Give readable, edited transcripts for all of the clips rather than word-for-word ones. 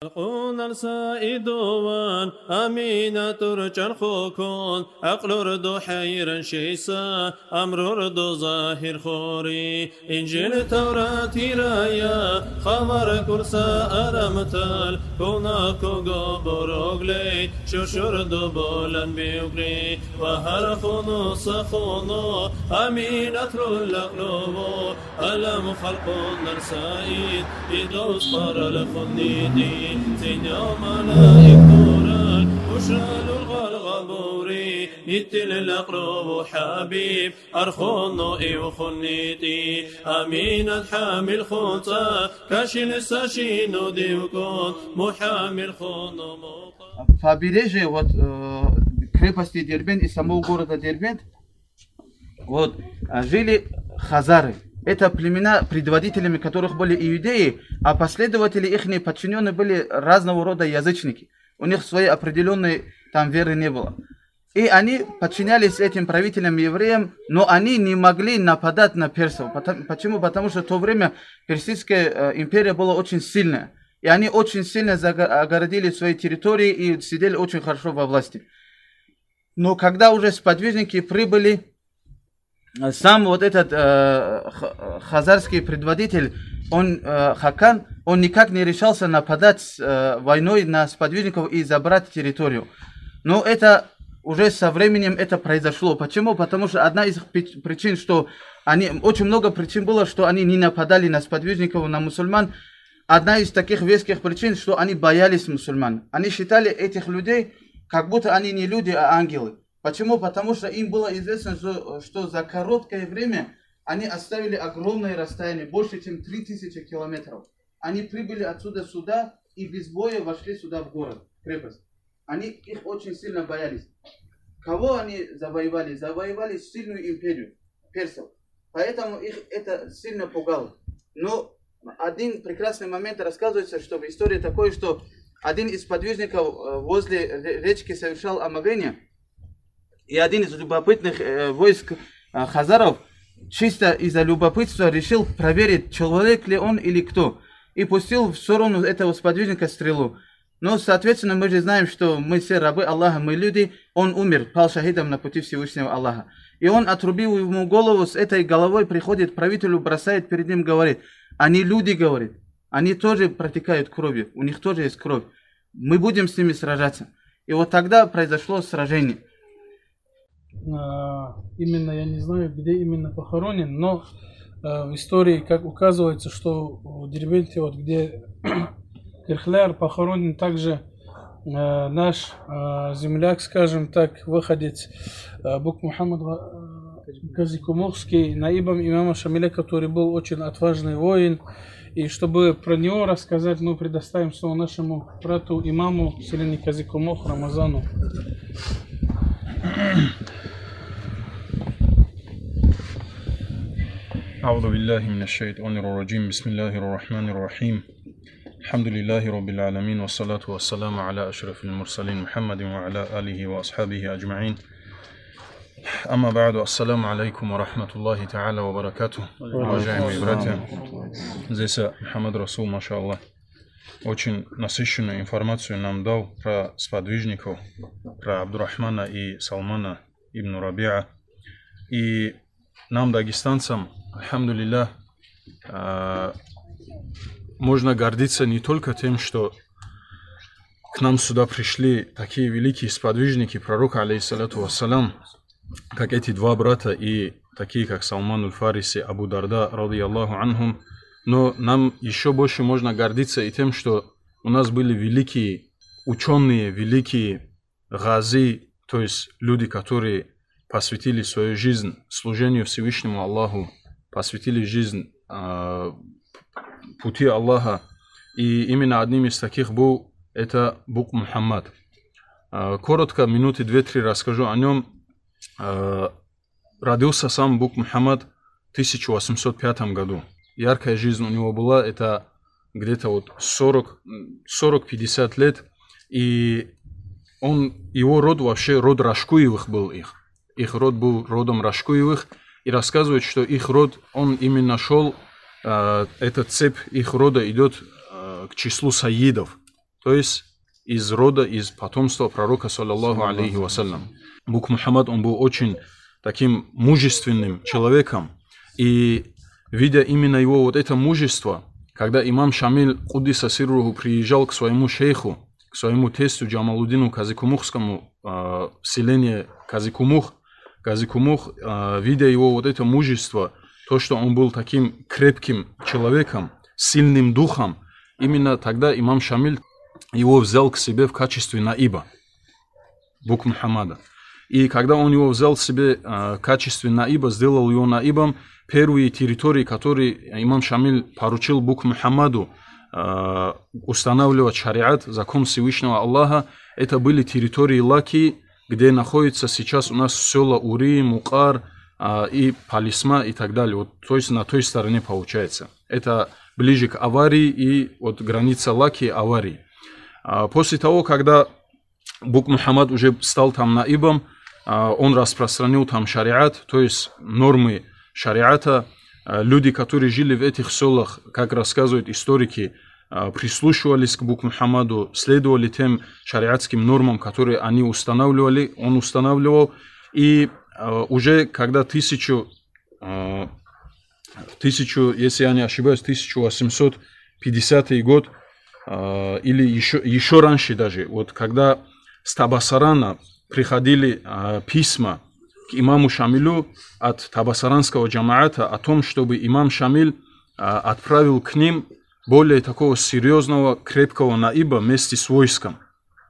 القون السائدوان أمينة ترجع الخوكون أقلر دو حير شيسا أمرر دو ظاهر خوري إنجيل توراتي رايا خمر كرسا أرمتال كوناكو غوبروغلي شوشور دو بولن بيوغلي وهر خونو سخونو أمينة القلوبو ألم خلقون السائد إدوس قرر الخنيدي سينيوم ملائك دوران وشال الغلغبوري يتل الأقرب حبيب أرخونو إيو خنيتي أمين حامل خونتا كاشل ساشينو ديوكون محامل خونو موقع. Побережье вот крепости Дербент и самого города Дербент вот жили хазары. Это племена, предводителями которых были иудеи, а последователи их подчиненные были разного рода язычники. У них своей определенной там веры не было. И они подчинялись этим правителям евреям, но они не могли нападать на персов. Почему? Потому что в то время Персидская империя была очень сильная. И они очень сильно огородили свои территории и сидели очень хорошо во власти. Но когда уже сподвижники прибыли, сам вот этот хазарский предводитель, он, Хакан, он никак не решался нападать войной на сподвижников и забрать территорию. Но это уже со временем это произошло. Почему? Потому что одна из причин, что они, очень много причин было, что они не нападали на сподвижников, на мусульман. Одна из таких веских причин, что они боялись мусульман. Они считали этих людей, как будто они не люди, а ангелы. Почему? Потому что им было известно, что за короткое время они оставили огромное расстояние, больше чем 3000 километров. Они прибыли отсюда сюда и без боя вошли сюда в город, крепость. Они их очень сильно боялись. Кого они завоевали? Завоевали сильную империю персов. Поэтому их это сильно пугало. Но один прекрасный момент рассказывается, что в истории такое, что один из подвижников возле речки совершал омовение. И один из любопытных войск хазаров чисто из-за любопытства решил проверить, человек ли он или кто. И пустил в сторону этого сподвижника стрелу. Но, соответственно, мы же знаем, что мы все рабы Аллаха, мы люди. Он умер, пал шахидом на пути Всевышнего Аллаха. И он, отрубил ему голову, с этой головой приходит к правителю, бросает перед ним, говорит: они люди, говорит, они тоже протекают кровью, у них тоже есть кровь. Мы будем с ними сражаться. И вот тогда произошло сражение. Именно я не знаю, где именно похоронен, но в истории, как указывается, что в Дербенте, вот где Кирхляр похоронен, также наш земляк, скажем так, выходец Бук Мухаммад Казикумухский, наибом имама Шамиля, который был очень отважный воин. И чтобы про него рассказать, мы предоставим слово нашему брату имаму Селени Казикумух Рамазану. أعوذ بالله من الشيطان الرجيم بسم الله الرحمن الرحيم الحمد لله رب العالمين والصلاة والسلام على أشرف المرسلين محمد وعلى آله وأصحابه أجمعين أما بعد السلام عليكم ورحمة الله تعالى وبركاته. Уважаемые братья, здесь Мухаммад Расул, машаллах, очень насыщенную информацию нам дал про сподвижников, про Абдурахмана и Салмана ибн Рабиа. И нам, дагестанцам, альхамдулиллах, можно гордиться не только тем, что к нам сюда пришли такие великие сподвижники пророка, алейхиссалату вассалам, как эти два брата и такие, как Салман аль-Фариси, Абу Дарда, радийаллаху анхум, но нам еще больше можно гордиться и тем, что у нас были великие ученые, великие гази, то есть люди, которые посвятили свою жизнь служению Всевышнему Аллаху, посвятили жизнь пути Аллаха. И именно одним из таких был это Бук Мухаммад. Коротко, минуты 2-3 расскажу о нем. Родился сам Бук Мухаммад в 1805 году. Яркая жизнь у него была, это где-то вот 40-50 лет. И его род вообще род Рашкуевых был их. Их род был родом Рашкуевых. И рассказывают, что их род, он именно шел, эта цепь их рода идет к числу саидов. то есть из рода, из потомства пророка, саллаллаху алейхи вассалям. Бук Мухаммад, он был очень таким мужественным человеком, и видя именно его вот это мужество, когда имам Шамиль Куддиса Сирруху приезжал к своему шейху, к своему тесту Джамалуддину Казикумухскому, селению Казикумух, видя его вот это мужество, то, что он был таким крепким человеком, сильным духом, именно тогда имам Шамиль его взял к себе в качестве наиба, Бук Мухаммада. И когда он его взял к себе в качестве наиба, сделал его наибом, первые территории, которые имам Шамиль поручил Бук Мухаммаду устанавливать шариат, закон Всевышнего Аллаха, это были территории Лаки, где находится сейчас у нас села Ури, Мукар и Палисма и так далее. Вот, то есть на той стороне получается. Это ближе к Аварии и вот граница Лаки и Аварии. После того, когда Бук Мухаммад уже стал там наибом, он распространил там шариат, то есть нормы шариата. Люди, которые жили в этих селах, как рассказывают историки, прислушивались к Бук Мухаммаду, следовали тем шариатским нормам, которые они устанавливали, он устанавливал. И уже когда если я не ошибаюсь, 1850 год, или еще раньше даже, вот когда с Табасарана приходили письма к имаму Шамилю от Табасаранского джамаата о том, чтобы имам Шамиль отправил к ним более такого серьезного, крепкого наиба вместе с войском.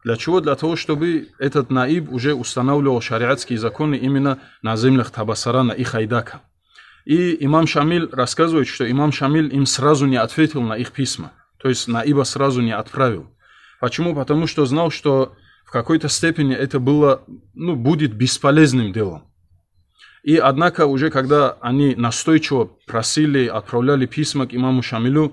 Для чего? Для того, чтобы этот наиб уже устанавливал шариатские законы именно на землях Табасарана и Хайдака. И имам Шамиль рассказывает, что имам Шамиль им сразу не ответил на их письма. То есть наиба сразу не отправил. Почему? Потому что знал, что в какой-то степени это было, будет бесполезным делом. И однако уже когда они настойчиво просили, отправляли письма к имаму Шамилю,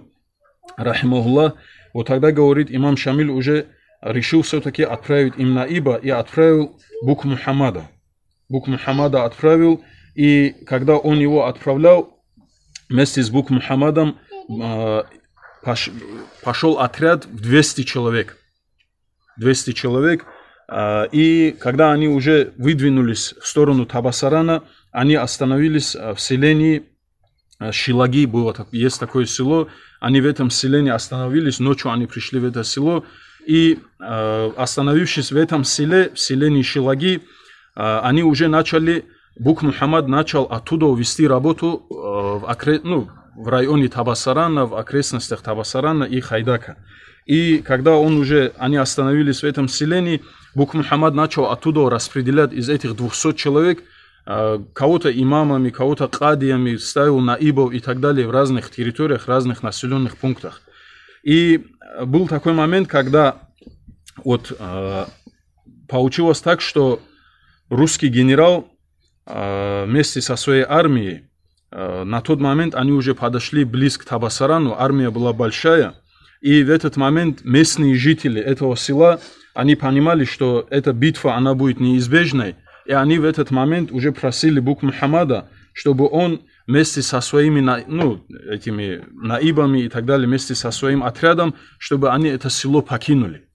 рахимахуллах, вот тогда, говорит, имам Шамиль уже решил все-таки отправить им наиба и отправил Бук Мухаммада. Бук Мухаммада отправил, и когда он его отправлял, вместе с Бук Мухаммадом пошел отряд в 200 человек. 200 человек. И когда они уже выдвинулись в сторону Табасарана, они остановились в селении Шилаги, есть такое село. Они в этом селении остановились, ночью они пришли в это село. И остановившись в этом селе, в селении Шилаги, они уже начали, Бук Мухаммад начал оттуда вести работу в районе Табасарана, в окрестностях Табасарана и Хайдака. И когда они остановились в этом селении, Бук Мухаммад начал оттуда распределять из этих 200 человек, кого-то имамами, кого-то кадиями, ставил наибов и так далее в разных территориях, в разных населенных пунктах. И был такой момент, когда получилось так, что русский генерал вместе со своей армией, на тот момент они уже подошли близко к Табасарану, армия была большая, и в этот момент местные жители этого села, они понимали, что эта битва, она будет неизбежной, и они в этот момент уже просили Бук Мухаммада, чтобы он вместе со своими этими наибами и так далее, вместе со своим отрядом, чтобы они это село покинули.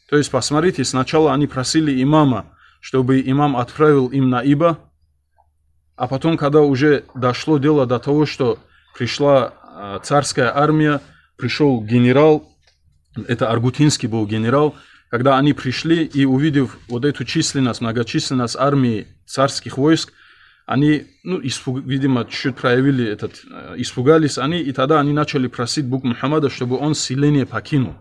То есть, посмотрите, сначала они просили имама, чтобы имам отправил им наиба, а потом, когда уже дошло дело до того, что пришла царская армия, пришел генерал, это Аргутинский был генерал, когда они пришли и увидев вот эту численность, многочисленность армии царских войск, они, видимо, чуть-чуть проявили испугались они, и тогда они начали просить Бук Мухаммада, чтобы он селение покинул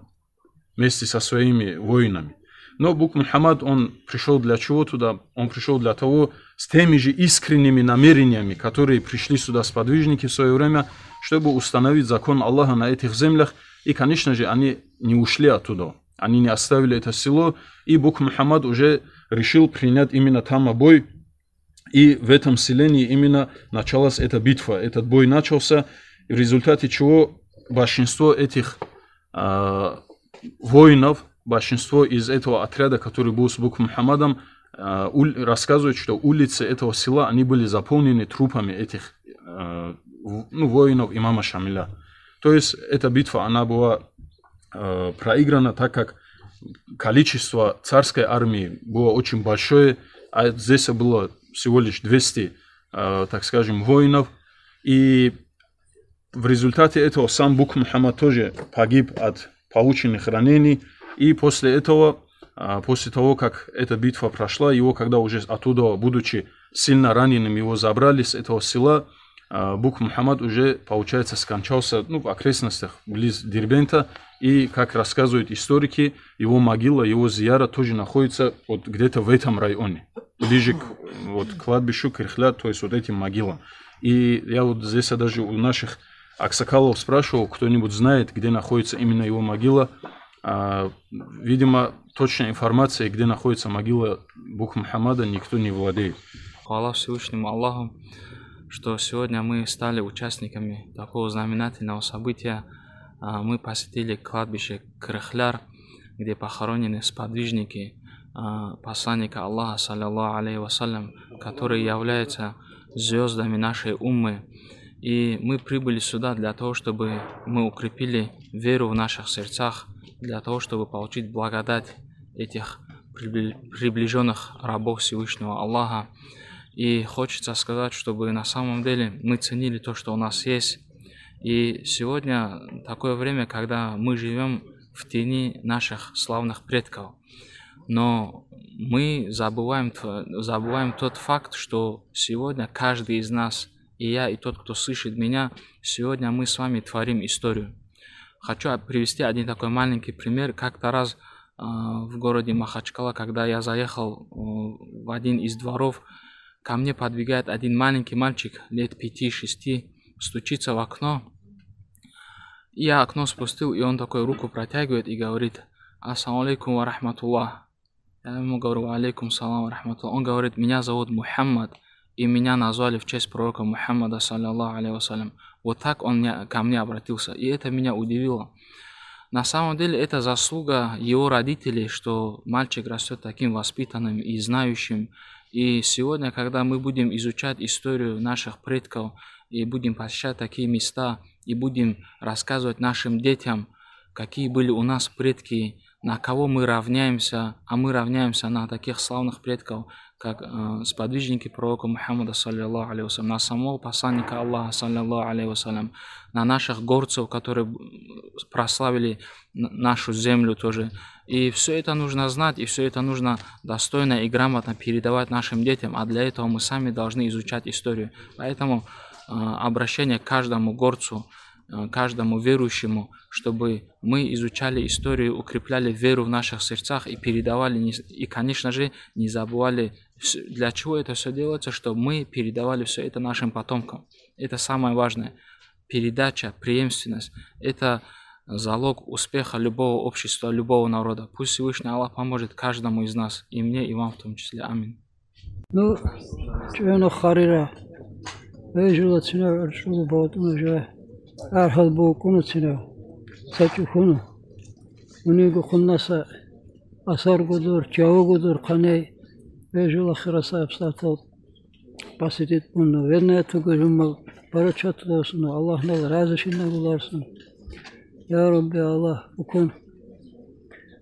вместе со своими воинами. Но Бук Мухаммад, он пришел для чего туда? Он пришел для того, с теми же искренними намерениями, которые пришли сюда сподвижники в свое время, чтобы установить закон Аллаха на этих землях. И, конечно же, они не ушли оттуда. Они не оставили это село. И Бук Мухаммад уже решил принять именно там бой. И в этом селении именно началась эта битва. Этот бой начался, в результате чего большинство этих воинов, большинство из этого отряда, который был с Бук Мухаммадом, рассказывают, что улицы этого села, они были заполнены трупами этих воинов имама Шамиля. То есть эта битва, она была проиграна, так как количество царской армии было очень большое, а здесь было всего лишь 200, так скажем, воинов. И в результате этого сам Бук Мухаммад тоже погиб от полученных ранений. И после этого, после того, как эта битва прошла, его, когда уже оттуда, будучи сильно раненым, его забрали с этого села, Бук Мухаммад уже, получается, скончался в окрестностях близ Дербента. И, как рассказывают историки, его могила, его зияра тоже находится вот где-то в этом районе, ближе к кладбищу Кирхляр, то есть вот этим могилам. И я вот здесь даже у наших аксакалов спрашивал, кто-нибудь знает, где находится именно его могила. Видимо, точная информация, где находится могила Бук Мухаммада, никто не владеет. Хвала Всевышнему Аллаху, что сегодня мы стали участниками такого знаменательного события. Мы посетили кладбище Кирхляр, где похоронены сподвижники посланника Аллаха, саллаллаху алейхи вассалям, которые являются звездами нашей уммы. И мы прибыли сюда для того, чтобы мы укрепили веру в наших сердцах, для того, чтобы получить благодать этих приближенных рабов Всевышнего Аллаха. И хочется сказать, чтобы на самом деле мы ценили то, что у нас есть. И сегодня такое время, когда мы живем в тени наших славных предков. Но мы забываем тот факт, что сегодня каждый из нас, и я, и тот, кто слышит меня, сегодня мы с вами творим историю. Хочу привести один такой маленький пример. Как-то раз в городе Махачкала, когда я заехал в один из дворов, ко мне подбегает один маленький мальчик лет 5-6, стучится в окно. Я окно спустил, и он такой руку протягивает и говорит: «Ассаламу алейкум ва рахматуллах». Я ему говорю: «Алейкум салам ва рахматуллах». Он говорит: «Меня зовут Мухаммад, и меня назвали в честь пророка Мухаммада, саллаллаху алейхи вассалям». Вот так он ко мне обратился, и это меня удивило. На самом деле это заслуга его родителей, что мальчик растет таким воспитанным и знающим. И сегодня, когда мы будем изучать историю наших предков, и будем посещать такие места, и будем рассказывать нашим детям, какие были у нас предки, на кого мы равняемся, а мы равняемся на таких славных предков, как сподвижники пророка Мухаммада, саллаллаху алейхи вассалям, на самого посланника Аллаха, саллаллаху алейхи вассалям, на наших горцев, которые прославили нашу землю тоже. И все это нужно знать, и все это нужно достойно и грамотно передавать нашим детям, а для этого мы сами должны изучать историю. Поэтому обращение к каждому горцу, каждому верующему, чтобы мы изучали историю, укрепляли веру в наших сердцах и передавали, и, конечно же, не забывали, для чего это все делается, чтобы мы передавали все это нашим потомкам. Это самое важное. Передача, преемственность – это залог успеха любого общества, любого народа. Пусть Всевышний Аллах поможет каждому из нас, и мне, и вам в том числе. Аминь. Ну, чего харира, вежу цена, что будет уже, архал букуну цена, сачухуну, у него хуннаса, асар гудур, чао гудур, каней, вежу лахираса обстатал, посетит пунну, верно это гужумал, барачат лосну, Аллах нал разрешил гуларсун. Я Rabbi Allah bukun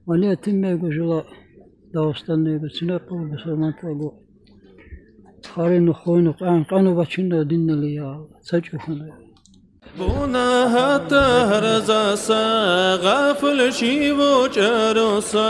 maniyetim gujula Dağıstan'ı geçiner bu besalmantı bu. Harinu khoynuk an qanu bachinda dinli ya saçuhuna. Buna hatta razasa gafil şivu çarosa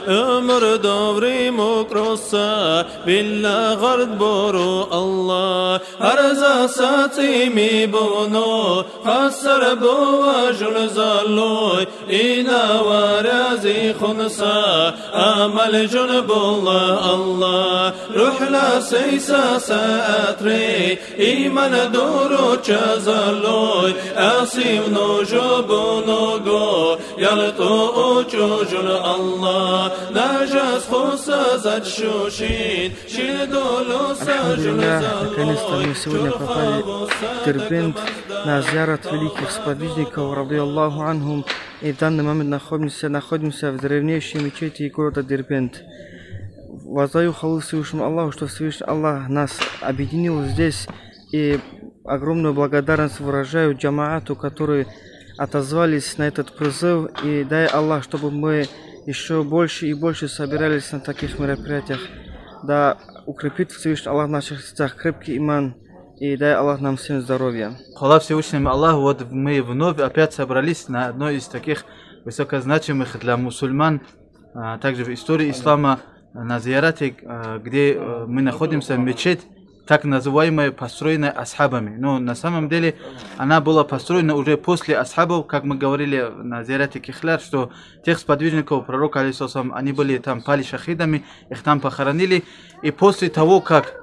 ömür davri mukrosa billa gard boru Allah razasa timi bunu khasar bu ajul zalloy ina warazi khunsa amal junbullah Allah ruhla seysa saatri iman duru chazalloy أصيب نجوب نجو يلتو أجوجل الله نجس خصازت شوشين شدولو سجل Наконец-то мы сегодня попали в Дербент на зиарат великих сподвижников, ради Аллаху анхум, и в данный момент находимся в древнейшей мечети города Дербент. Воздаю хвалу Всевышнему Аллаху, что Всевышний Аллах нас объединил здесь, и огромную благодарность выражаю джамаату, который отозвались на этот призыв, и дай Аллах, чтобы мы еще больше и больше собирались на таких мероприятиях. Да укрепит Всевышний Аллах в наших сердцах крепкий иман, и дай Аллах нам всем здоровья. Хвала Всевышнему Аллаху, вот мы вновь опять собрались на одной из таких высокозначимых для мусульман, также в истории ислама, на зиярате, где мы находимся, мечеть, так называемая, построенная асхабами. Но на самом деле она была построена уже после асхабов, как мы говорили на зиярате Кихляр, что тех сподвижников пророка, алейхиссалам, они были там, пали шахидами, их там похоронили. И после того, как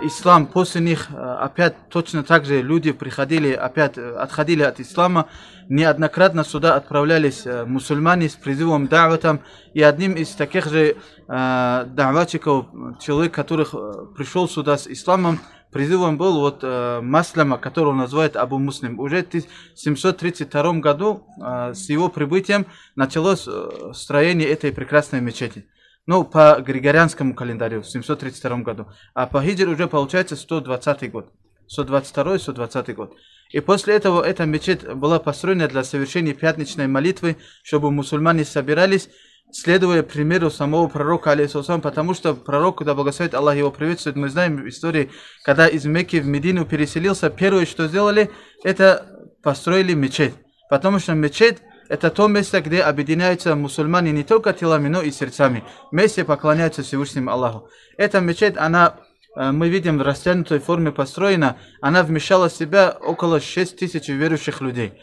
ислам, после них опять точно так же люди приходили, опять отходили от ислама, неоднократно сюда отправлялись мусульмане с призывом да'ватам, и одним из таких же да'ватчиков, человек, который пришел сюда с исламом, призывом был вот Маслама, которого называют Абу Муслим. Уже в 732 году с его прибытием началось строение этой прекрасной мечети. Ну, по григорианскому календарю в 732 году. А по хиджре уже получается 120 год. 122-120 год. И после этого эта мечеть была построена для совершения пятничной молитвы, чтобы мусульмане собирались, следуя примеру самого пророка, алейхиссалам, потому что пророк, да благословит Аллах его приветствует, мы знаем в истории, когда из Мекки в Медину переселился, первое, что сделали, это построили мечеть. Потому что мечеть — это то место, где объединяются мусульмане не только телами, но и сердцами. Вместе поклоняются Всевышнему Аллаху. Эта мечеть, она, мы видим, в растянутой форме построена, она вмещала в себя около 6000 верующих людей.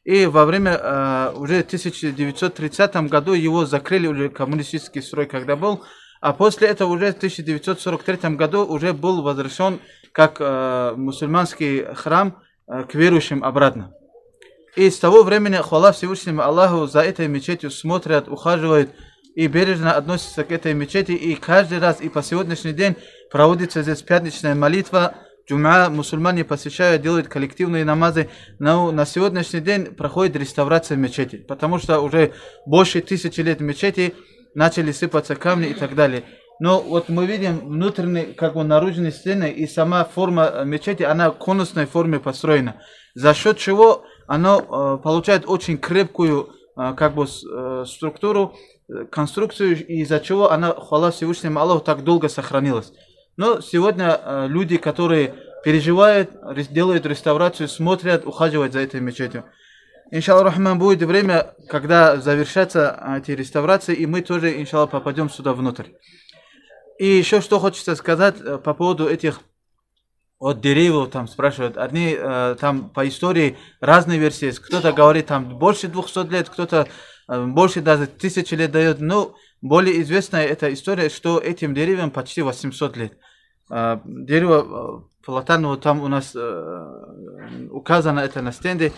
И во время, уже в 1930 году его закрыли, уже коммунистический строй когда был, а после этого уже в 1943 году уже был возвращен как мусульманский храм к верующим обратно. И с того времени, хвала Всевышнему Аллаху, за этой мечетью смотрят, ухаживают и бережно относятся к этой мечети. И каждый раз, и по сегодняшний день, проводится здесь пятничная молитва. Джум'a мусульмане посещают, делают коллективные намазы. Но на сегодняшний день проходит реставрация мечети, потому что уже больше 1000 лет мечети, начали сыпаться камни и так далее. Но вот мы видим внутренние, как бы наружные стены, и сама форма мечети, она в конусной форме построена. За счет чего оно получает очень крепкую как бы структуру, конструкцию, из-за чего она, хвала Всевышнему Аллаху, так долго сохранилась. Но сегодня люди, которые переживают, делают реставрацию, смотрят, ухаживают за этой мечетью. Иншаллах рахман, будет время, когда завершатся эти реставрации, и мы тоже, иншаллах, попадем сюда внутрь. И еще что хочется сказать по поводу этих от деревьев, там спрашивают, одни там по истории разные версии, кто-то говорит там больше 200 лет, кто-то больше даже 1000 лет дает, но более известная эта история, что этим деревьям почти 800 лет. Дерево платановое, там у нас указано это на стенде,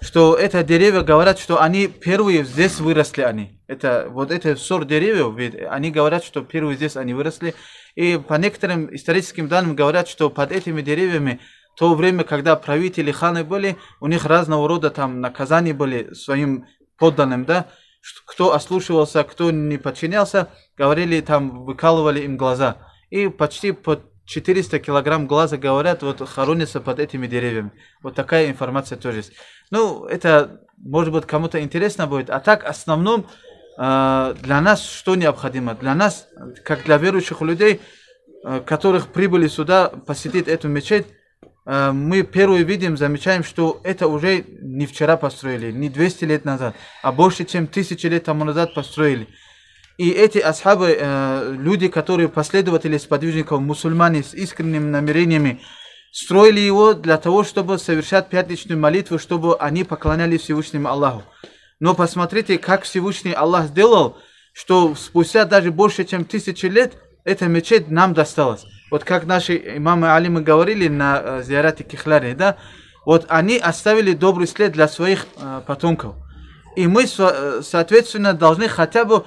что это деревья, говорят, что они первые здесь выросли они. Это вот это сорт деревьев, ведь они говорят, что первые здесь они выросли. И по некоторым историческим данным говорят, что под этими деревьями в то время, когда правители, ханы были, у них разного рода там наказания были своим подданным, да, кто ослушивался, кто не подчинялся, говорили, там выкалывали им глаза. И почти по 400 килограмм глаза, говорят, вот хоронятся под этими деревьями. Вот такая информация тоже есть. Ну, это, может быть, кому-то интересно будет. А так, в основном, для нас что необходимо? Для нас, как для верующих людей, которых прибыли сюда посетить эту мечеть, мы первое видим, замечаем, что это уже не вчера построили, не 200 лет назад, а больше, чем 1000 лет тому назад построили. И эти асхабы, люди, которые последователи сподвижников, мусульмане с искренними намерениями, строили его для того, чтобы совершать пятничную молитву, чтобы они поклонялись Всевышнему Аллаху. Но посмотрите, как Всевышний Аллах сделал, что спустя даже больше, чем 1000 лет, эта мечеть нам досталась. Вот как наши имамы алимы говорили на зиярате Кихляре, да, вот они оставили добрый след для своих потомков. И мы, соответственно, должны хотя бы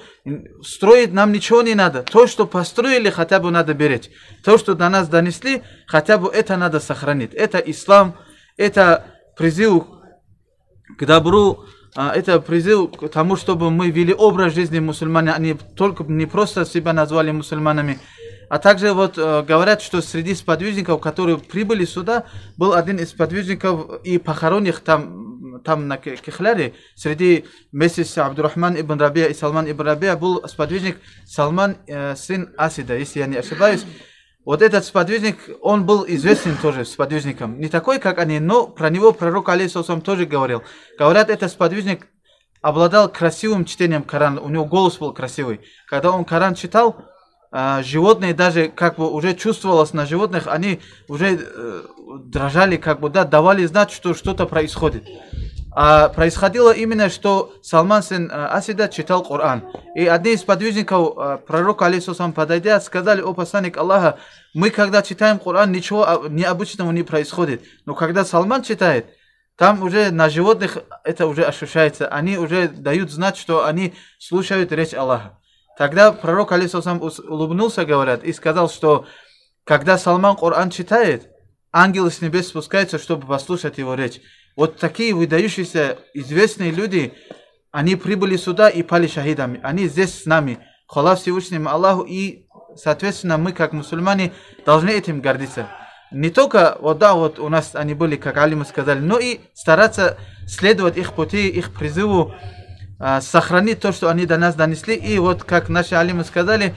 строить, нам ничего не надо. То, что построили, хотя бы надо беречь. То, что до нас донесли, хотя бы это надо сохранить. Это ислам, это призыв к добру, это призыв к тому, чтобы мы вели образ жизни мусульман, они только не просто себя назвали мусульманами. А также вот говорят, что среди сподвижников, которые прибыли сюда, был один из сподвижников и похоронен там там на Кихляре, среди вместе с Абдурахман ибн Рабия и Салман ибн Рабия был сподвижник Салман, сын Асида, если я не ошибаюсь. Вот этот сподвижник, он был известен тоже сподвижником. Не такой, как они, но про него пророк алейхиссалам тоже говорил. Говорят, этот сподвижник обладал красивым чтением Корана, у него голос был красивый. Когда он Коран читал, животные даже как бы уже чувствовалось на животных, они уже дрожали, как бы, да, давали знать, что что-то происходит. А происходило именно, что Салман сын Асида читал Коран. И одни из подвижников пророка алейхиссалам, подойдя, сказали: о посланник Аллаха, мы когда читаем Коран, ничего необычного не происходит. Но когда Салман читает, там уже на животных это уже ощущается. Они уже дают знать, что они слушают речь Аллаха. Тогда пророк алейхиссалам улыбнулся, говорят, и сказал, что когда Салман Коран читает, ангелы с небес спускаются, чтобы послушать его речь. Вот такие выдающиеся, известные люди, они прибыли сюда и пали шахидами. Они здесь с нами. Хвала Всевышнему Аллаху. И, соответственно, мы, как мусульмане, должны этим гордиться. Не только, вот да, вот у нас они были, как алимы сказали, но и стараться следовать их пути, их призыву, сохранить то, что они до нас донесли. И вот, как наши алимы сказали,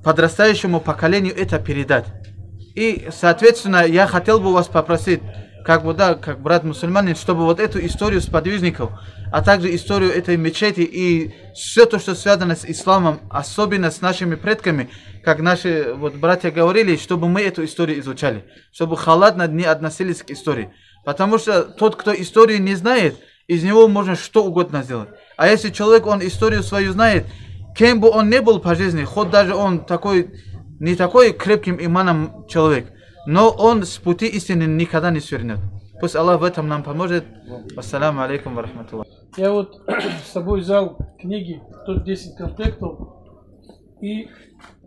подрастающему поколению это передать. И, соответственно, я хотел бы вас попросить, как бы, да, как брат мусульманин, чтобы вот эту историю сподвижников, а также историю этой мечети и все то, что связано с исламом, особенно с нашими предками, как наши вот братья говорили, чтобы мы эту историю изучали, чтобы халатно не относились к истории. Потому что тот, кто историю не знает, из него можно что угодно сделать. А если человек, он историю свою знает, кем бы он ни был по жизни, хоть даже он такой, не такой крепким иманом человек, но он с пути истины никогда не свернет. Пусть Аллах в этом нам поможет. Ассаламу алейкум ва рахматуллах. Я вот с собой взял книги, тут 10 комплектов, и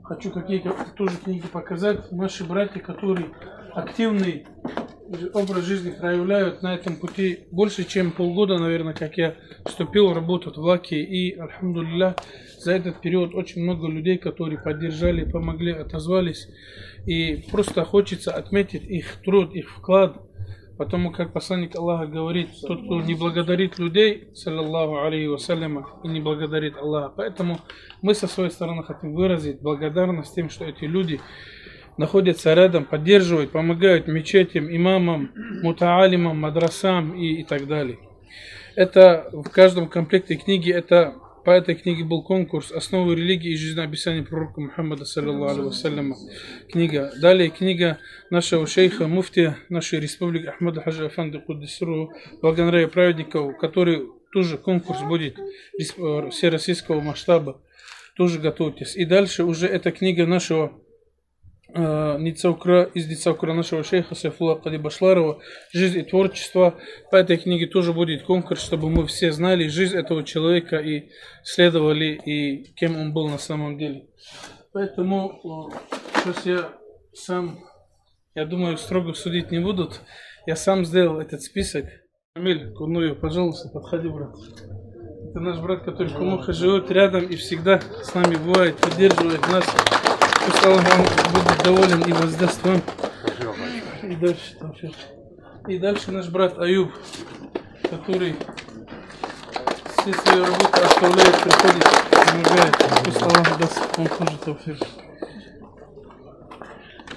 хочу какие-то тоже книги показать. Наши братья, которые активный образ жизни проявляют на этом пути больше, чем полгода, наверное, как я вступил в работу в Лаки. И, альхамдулиллах, за этот период очень много людей, которые поддержали, помогли, отозвались. И просто хочется отметить их труд, их вклад. Потому как посланник Аллаха говорит: тот, кто не благодарит людей, саллаллаху алейхи вассаляма, и не благодарит Аллаха. Поэтому мы со своей стороны хотим выразить благодарность тем, что эти люди находятся рядом, поддерживают, помогают мечетям, имамам, мутаалимам, мадрасам и так далее. Это в каждом комплекте книги, это по этой книге был конкурс «Основы религии и жизнеописания пророка Мухаммада, саллаллаху алейхи вассаляма». Книга. Далее книга нашего шейха, муфтия нашей республики Ахмада Хаджи Афанди Куддисру, благонравия праведников, который тоже конкурс будет всероссийского масштаба. Тоже готовьтесь. И дальше уже эта книга нашего из Ницаукра нашего шейха Сайфулла Кади Башларова «Жизнь и творчество». По этой книге тоже будет конкурс, чтобы мы все знали жизнь этого человека и следовали, и кем он был на самом деле. Поэтому сейчас я сам, я думаю, строго судить не будут. Я сам сделал этот список. Амиль Курнуев, пожалуйста, подходи, брат. Это наш брат, который в Кумухе живет рядом и всегда с нами бывает, поддерживает нас. Пусть Аллах вам будет доволен и воздаст вам. И дальше наш брат Аюб, который все свои работы оставляет, приходит, помогает. Пусть Аллах даст вам тоже тавфик.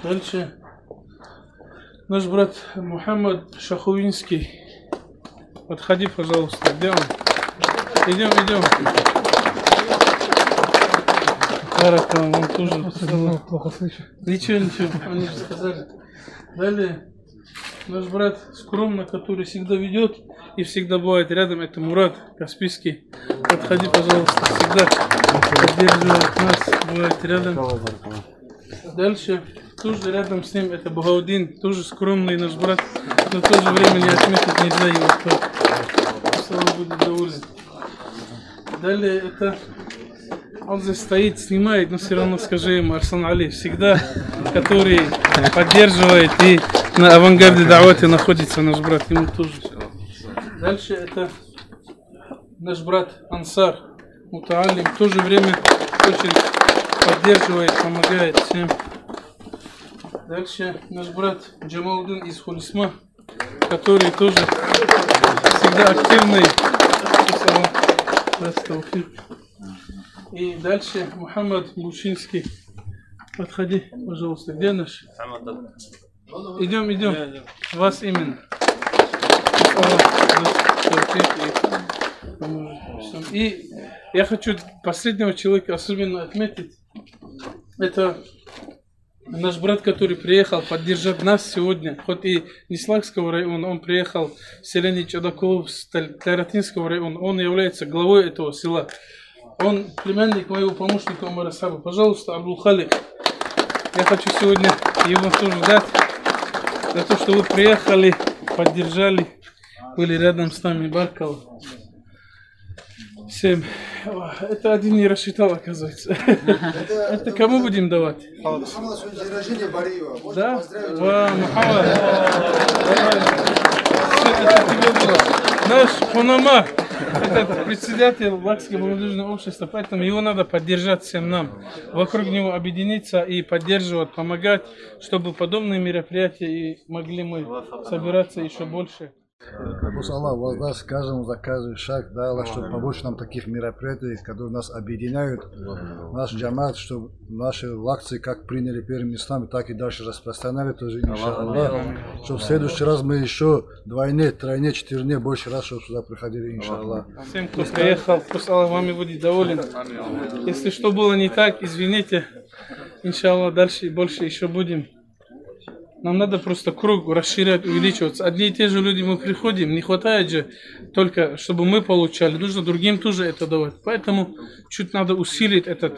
Дальше наш брат Мухаммад Шахувинский. Подходи, пожалуйста. Где он? Идем. Он тоже плохо слышит. Ничего, они же сказали. Далее наш брат скромно, который всегда ведет и всегда бывает рядом, это Мурат Каспийский. Подходи, пожалуйста, всегда поддерживает нас, бывает рядом. Дальше тоже рядом с ним это Багаудин, тоже скромный наш брат, но в то же время не отметить нельзя его вклад. Пусть он будет доволен. Далее это он здесь стоит, снимает, но все равно скажи ему, Арслан Али, всегда, который поддерживает и на авангарде давати находится наш брат, ему тоже. Дальше это наш брат Ансар Мутаалим, в то же время очень поддерживает, помогает всем. Дальше наш брат Джамалдин из Хулисма, который тоже всегда активный. И дальше Мухаммад Бушинский. Подходи, пожалуйста. Где наш? Идем. Вас именно. И я хочу последнего человека особенно отметить. Это наш брат, который приехал поддержать нас сегодня, хоть и не Слакского района, он приехал в селение Чадаков, с Таратинского района, он является главой этого села. Он племянник моего помощника Умара Саба. Пожалуйста, Абдул-Халик, я хочу сегодня его тоже дать за то, что вы приехали, поддержали, были рядом с нами, баркал. Всем. Это один не рассчитал, оказывается. Это кому будем давать? Да? Мухаммад. Наш Хунама, это председатель Лакского молодежного общества, поэтому его надо поддержать всем нам. Вокруг него объединиться и поддерживать, помогать, чтобы подобные мероприятия и могли мы собираться еще больше. Пусть Аллах воздаст каждому за каждый шаг, да, Аллах, чтобы побольше нам таких мероприятий, которые нас объединяют, наш джамат, чтобы наши акции как приняли первыми местами, так и дальше распространяли тоже, иншаллах. Чтобы в следующий раз мы еще двойне, тройне, четверне, больше раз, чтобы сюда приходили, иншаллах. Всем, кто приехал, пусть Аллах вами будет доволен. Если что было не так, извините, иншаллах, дальше и больше еще будем. Нам надо просто круг расширять, увеличиваться. Одни и те же люди мы приходим, не хватает же только, чтобы мы получали. Нужно другим тоже это давать. Поэтому чуть надо усилить этот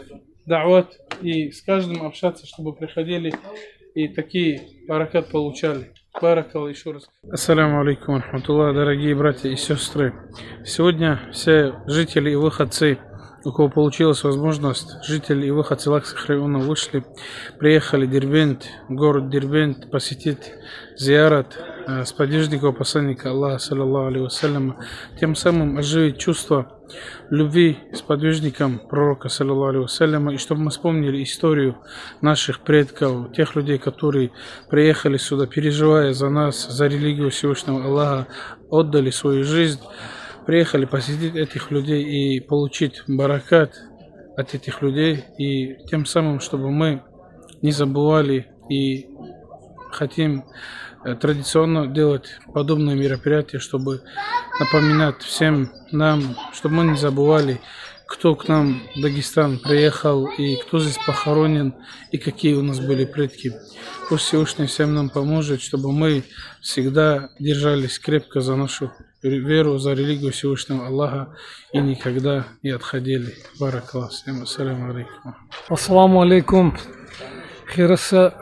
да'ват и с каждым общаться, чтобы приходили и такие баракат получали. Баракалла еще раз. Ассаламу алейкум ва рахматуллах, дорогие братья и сестры. Сегодня все жители и выходцы, у кого получилась возможность, жители и выходцы Лакских районов вышли, приехали в Дербент, город Дербент, посетить зиярат сподвижника посланника Аллаха, саллаллаху алейхи вассаляма, тем самым оживить чувство любви сподвижникам пророка, саллаллаху алейхи вассаляма, и чтобы мы вспомнили историю наших предков, тех людей, которые приехали сюда, переживая за нас, за религию Всевышнего Аллаха, отдали свою жизнь, приехали посетить этих людей и получить баракат от этих людей, и тем самым, чтобы мы не забывали и хотим традиционно делать подобные мероприятия, чтобы напоминать всем нам, чтобы мы не забывали, кто к нам в Дагестан приехал и кто здесь похоронен и какие у нас были предки. Пусть Всевышний всем нам поможет, чтобы мы всегда держались крепко за нашу веру, за религию Всевышнего Аллаха и никогда не отходили. Баракаллах. Всем ассаламу алейкум. Ассаламу алейкум. Хираса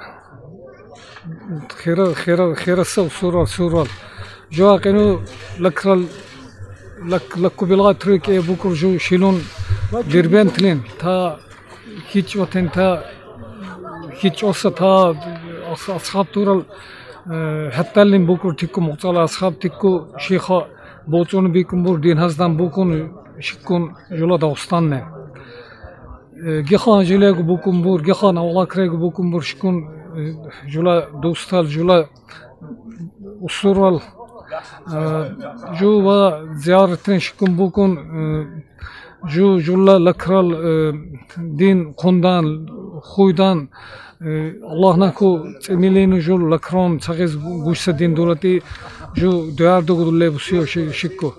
сурал. Жоакину лакрал لكو بالغاتريك بكر جو شيلون ديربنتلين تا هيتش وتن تا هيتش أصلا تا أصحاب تورال حتى اللي بكر تيكو مقتلا أصحاب تيكو شيخا بوتون بيكم بور دين هزدان بكون شكون جولا داوستانه جخان جلاك بكم بور جخان أولا كريك بكم بور شكون جولا دوستال جولا أسرال جو و زيارتين شكون بكون جو جولا لكرال دين قندان خويدان الله نكو تميلين جو لكرون تغيز بوش دين دولتي جو ديار دوغدولي بسيو شكو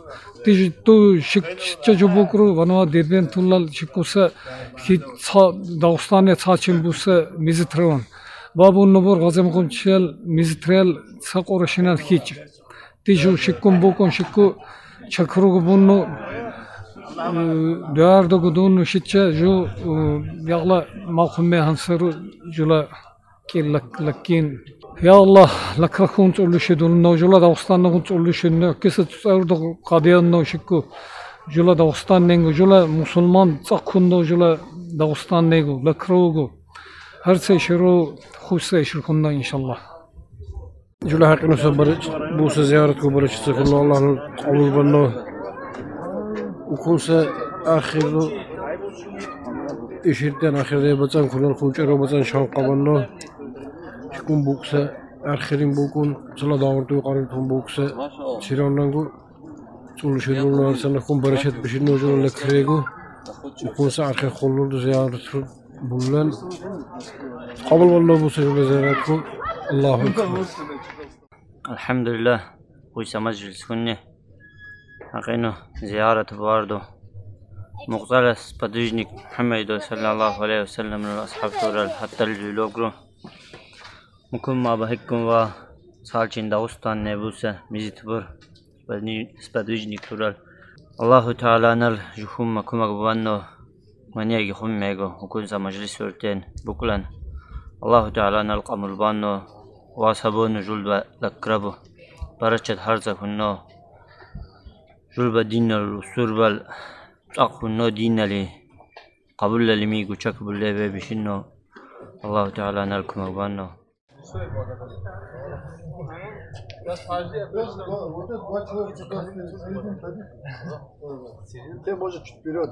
تيجي تو شكو بكرو ونوا ديربين تولال شكوسا هي داوستانيا تاچين بوسا ميزترون بابو نبور غازم قمشل ميزتريال ساقورشينال هيچ تيجو شكون بوكون شكو شكروغ بونو ديار دوغدون شيتشا جو يغلا ماخمي هنسرو جولا كي لكين يا الله لك راكون تقول شدول نو جولا داوستان نو تقول شنو كيس تصور قاديان نو شكو جولا داوستان نيغو جولا مسلمان تاكون نو جولا داوستان نيغو لكروغو هر شيء شرو خوسه شركنا ان شاء الله جولا حقنا سبرج بوس زيارتكم برج سكن الله قبول بنو وكوسه اخر اشيرتن اخر دي بتان كلن خوچرو بتان شان قبنو شكون بوكسه اخرين بوكون صلا داورتو قريتون بوكسه شيروننگو تقول شلون أرسلنا كم برشة بشنو جل لك ريجو يكون سعر خلول زيارة بولن قبل والله بوسيل زيارتكم الله أكبر. الحمد لله ويسا مجلس كنه أقينه زيارة باردو مقتلس بدوجنك محمد صلى الله عليه وسلم من الأصحاب سورة حتى الجلوغرو ممكن ما بهكم و سالچين داوستان نبوسة مزيتبر بدوجنك سورة الله تعالى نل جحوم مكوم أقبانو منيا جحوم ميغو وكون سا مجلس سورتين بكلان الله تعالى نل قمر بانو واسبون جلد لكربو برشت هرزة كنو جلب دين السربل أقفنو دين لي قبل لمي قشك بالله بشنو الله تعالى نلكم أبانو. Ты можешь чуть вперед,